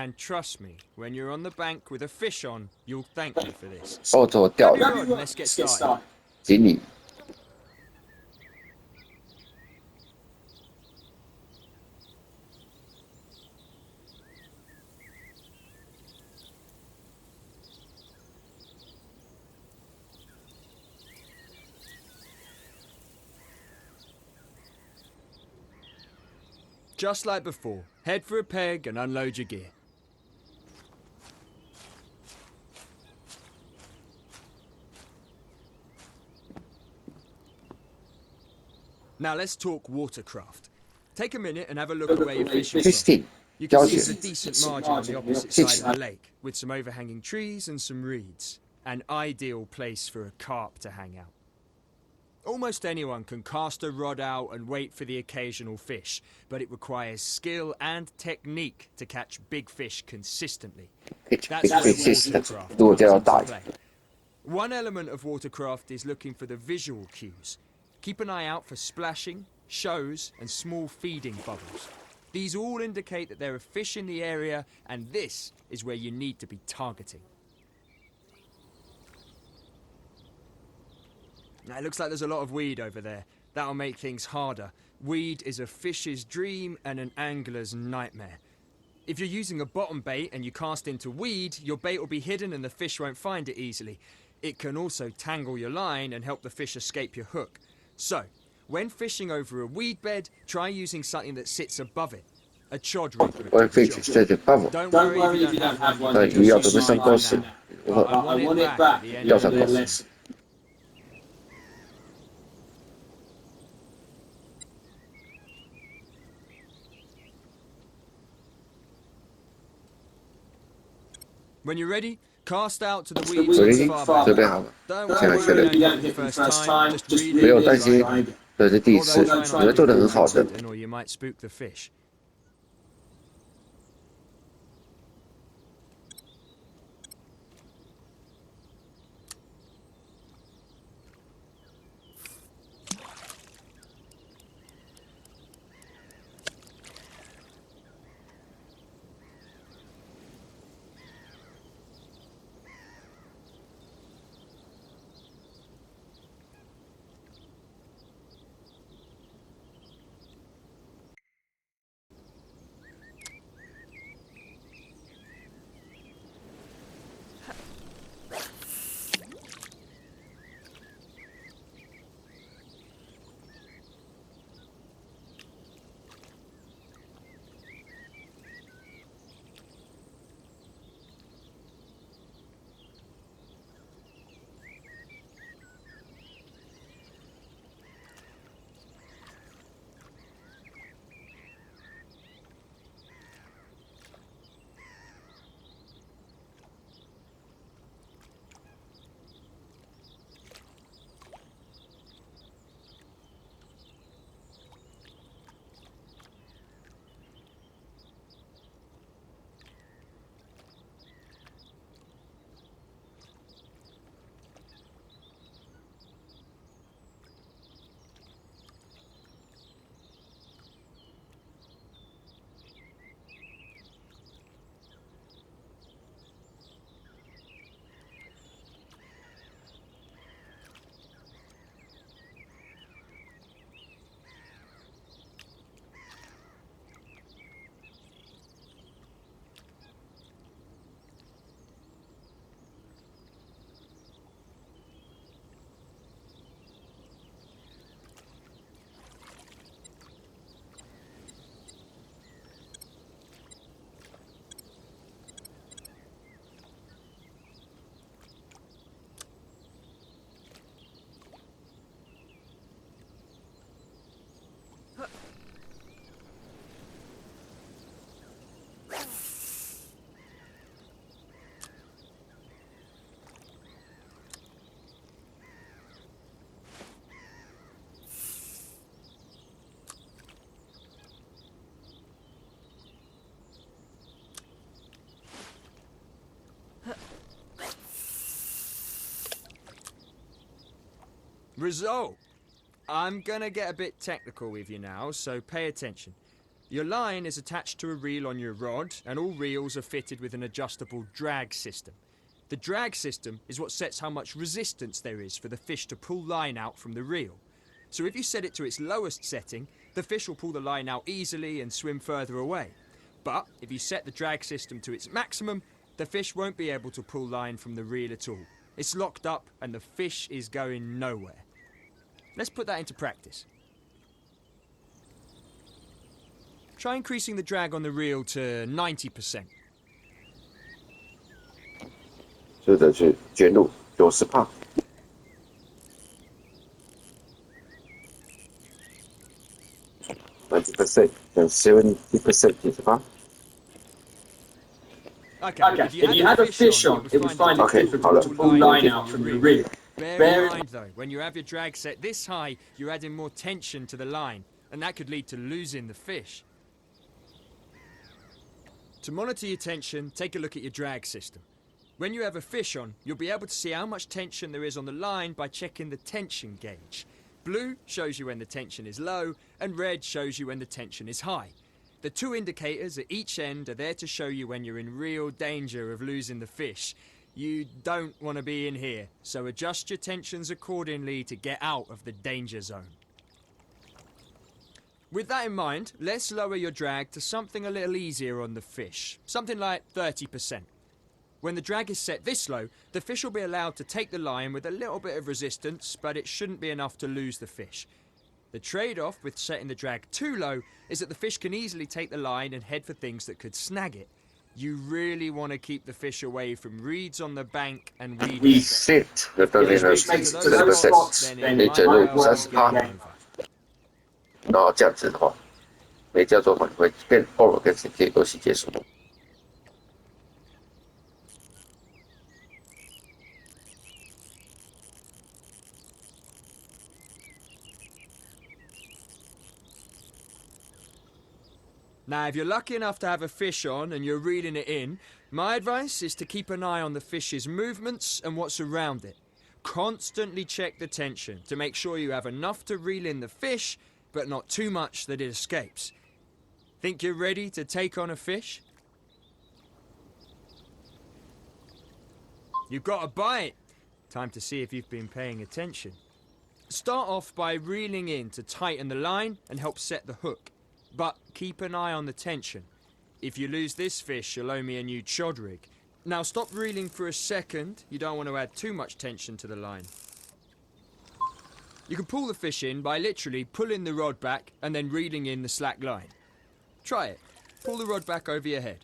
And trust me, when you're on the bank with a fish on, you'll thank me for this. 澳洲钓 Grab 鱼 your rod and let's get started. 锦鲤。Just like before, head for a peg and unload your gear. Now let's talk watercraft. Take a minute and have a look at where you're fishing from. 16 You 教 can see 学 there's a decent margin on the opposite side of the lake, with some overhanging trees and some reeds. An ideal place for a carp to hang out. Almost anyone can cast a rod out and wait for the occasional fish, but it requires skill and technique to catch big fish consistently. That's where watercraft 如果 comes 钓要 into 大一 play. One element of watercraft is looking for the visual cues. Keep an eye out for splashing, shows, and small feeding bubbles. These all indicate that there are fish in the area, and this is where you need to be targeting. Now, it looks like there's a lot of weed over there. That'll make things harder. Weed is a fish's dream and an angler's nightmare. If you're using a bottom bait and you cast into weed, your bait will be hidden and the fish won't find it easily. It can also tangle your line and help the fish escape your hook. So, when fishing over a weed bed, try using something that sits above it. A chod rig would 我 do 可以 the 去 job. 这里放我。 Don't worry if you don't have one, 但 you 鱼 can 要 just 准备 use 上 mine 钩 for 时， now. 我 But I want it back at the end 要 of the 上钩 lesson. 时。When you're ready, cast out to the weeds on the ready? far 准备 bank. 好了， Don't 现在 worry 确 if you 认， don't hit me first time, just really 不要 keep 担心 trying. 这是第一次， Although try 你 not 们 to 做 be 得很好的。 overconfident or you might spook the fish. Result! I'm gonna get a bit technical with you now, so pay attention. Your line is attached to a reel on your rod, and all reels are fitted with an adjustable drag system. The drag system is what sets how much resistance there is for the fish to pull line out from the reel. So if you set it to its lowest setting, the fish will pull the line out easily and swim further away. But if you set the drag system to its maximum, the fish won't be able to pull line from the reel at all. It's locked up and the fish is going nowhere. Let's put that into practice. Try increasing the drag on the reel to 90%. 这个是卷入90%。90% and 70% is fine. Okay, if you had a fish on, it would find it difficult to pull line out from the reel. Bear in mind though, when you have your drag set this high, you're adding more tension to the line, and that could lead to losing the fish. To monitor your tension, take a look at your drag system. When you have a fish on, you'll be able to see how much tension there is on the line by checking the tension gauge. Blue shows you when the tension is low, and red shows you when the tension is high. The two indicators at each end are there to show you when you're in real danger of losing the fish. You don't want to be in here, so adjust your tensions accordingly to get out of the danger zone. With that in mind, let's lower your drag to something a little easier on the fish, something like 30%. When the drag is set this low, the fish will be allowed to take the line with a little bit of resistance, but it shouldn't be enough to lose the fish. The trade-off with setting the drag too low is that the fish can easily take the line and head for things that could snag it. You really want to keep the fish away from reeds on the bank and weed. Reset 就等于了40%，你卷入30%，然后这样子的话，没这样做法，你会变 over 跟 CT 都是结束。Now, if you're lucky enough to have a fish on and you're reeling it in, my advice is to keep an eye on the fish's movements and what's around it. Constantly check the tension to make sure you have enough to reel in the fish, but not too much that it escapes. Think you're ready to take on a fish? You've got a bite. Time to see if you've been paying attention. Start off by reeling in to tighten the line and help set the hook. But keep an eye on the tension. If you lose this fish, you'll owe me a new chod rig. Now stop reeling for a second. You don't want to add too much tension to the line. You can pull the fish in by literally pulling the rod back and then reeling in the slack line. Try it. Pull the rod back over your head.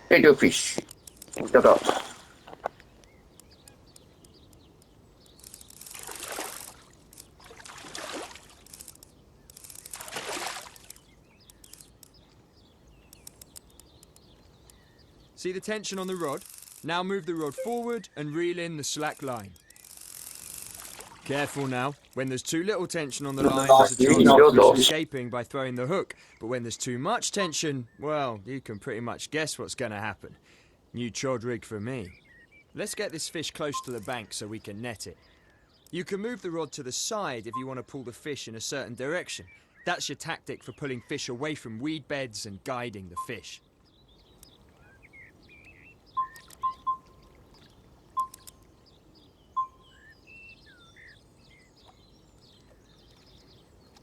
Hey, good fish. Get up. See the tension on the rod? Now move the rod forward and reel in the slack line. Careful now. When there's too little tension on the line, there's a chance of fish escaping by throwing the hook. But when there's too much tension, well, you can pretty much guess what's going to happen. New chod rig for me. Let's get this fish close to the bank so we can net it. You can move the rod to the side if you want to pull the fish in a certain direction. That's your tactic for pulling fish away from weed beds and guiding the fish.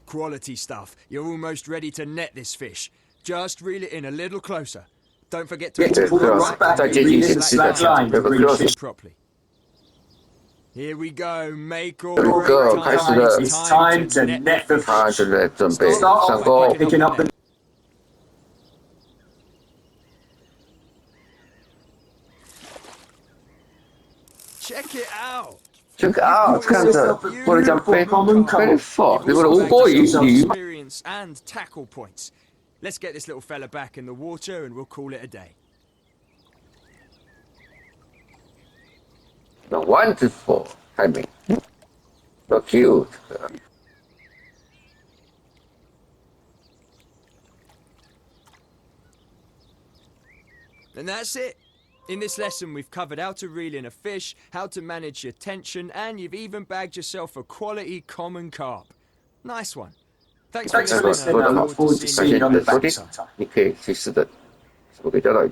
Quality stuff. You're almost ready to net this fish. Just reel it in a little closer. Don't forget to pull the right back and reel in the slack line to bring fish properly. Here we go. Make or break time. It's time to net the fish. Start off by picking up the... Check it out. Check out， 看着我的奖杯very far， 你们的无波鱼鱼。 experience and tackle points. Let's get this little fella back in the water and we'll call it a day. The wonderful timing. So cute. And that's it. In this lesson, we've covered how to reel in a fish, how to manage your tension, and you've even bagged yourself a quality common carp. Nice one. Thanks for 那个 listening. 说得 I 好， look forward to 感谢 seeing 你 you 的 on the 收听 backside.，你可以去试着是否可以钓到鱼。